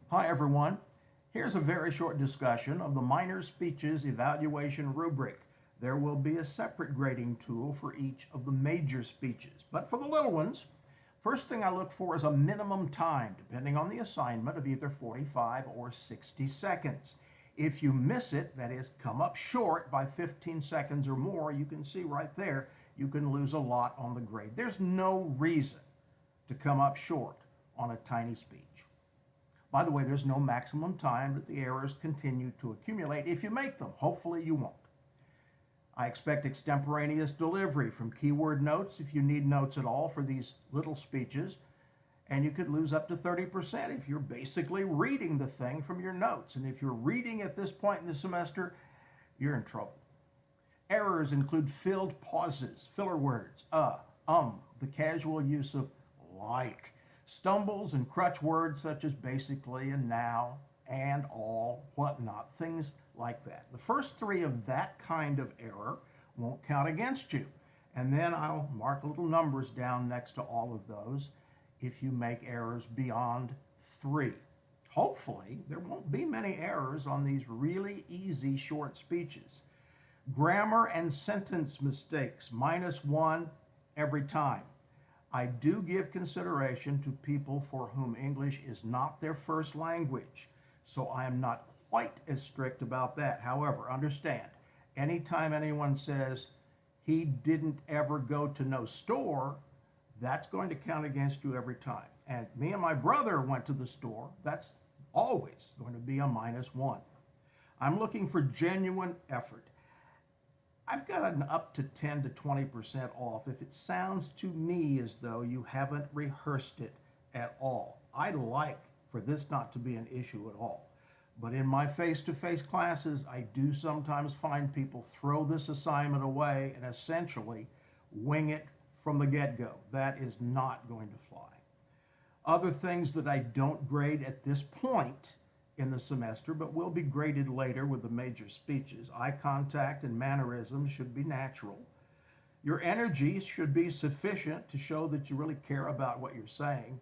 Hi everyone. Here's a very short discussion of the minor speeches evaluation rubric. There will be a separate grading tool for each of the major speeches. But for the little ones, first thing I look for is a minimum time, depending on the assignment, of either 45 or 60 seconds. If you miss it, that is, come up short by 15 seconds or more, you can see right there, you can lose a lot on the grade. There's no reason to come up short on a tiny speech. By the way, there's no maximum time, but the errors continue to accumulate if you make them. Hopefully you won't. I expect extemporaneous delivery from keyword notes if you need notes at all for these little speeches. And you could lose up to 30% if you're basically reading the thing from your notes. And if you're reading at this point in the semester, you're in trouble. Errors include filled pauses, filler words, the casual use of like, stumbles and crutch words such as basically and now and all, whatnot, things like that. The first three of that kind of error won't count against you. And then I'll mark little numbers down next to all of those if you make errors beyond 3. Hopefully, there won't be many errors on these really easy short speeches. Grammar and sentence mistakes, -1 every time. I do give consideration to people for whom English is not their first language, so I am not quite as strict about that. However, understand, anytime anyone says he didn't ever go to no store, that's going to count against you every time. And me and my brother went to the store, that's always going to be a -1. I'm looking for genuine effort. I've got an up to 10 to 20% off if it sounds to me as though you haven't rehearsed it at all. I'd like for this not to be an issue at all. But in my face-to-face classes, I do sometimes find people throw this assignment away and essentially wing it from the get-go. That is not going to fly. Other things that I don't grade at this point in the semester, but will be graded later with the major speeches. Eye contact and mannerisms should be natural. Your energy should be sufficient to show that you really care about what you're saying,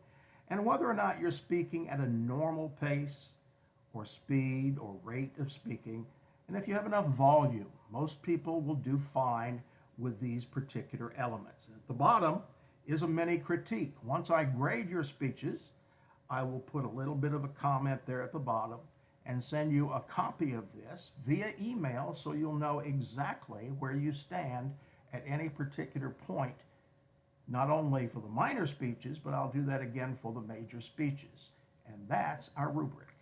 and whether or not you're speaking at a normal pace or speed or rate of speaking, and if you have enough volume. Most people will do fine with these particular elements. At the bottom is a mini critique. Once I grade your speeches, I will put a little bit of a comment there at the bottom and send you a copy of this via email so you'll know exactly where you stand at any particular point, not only for the minor speeches, but I'll do that again for the major speeches. And that's our rubric.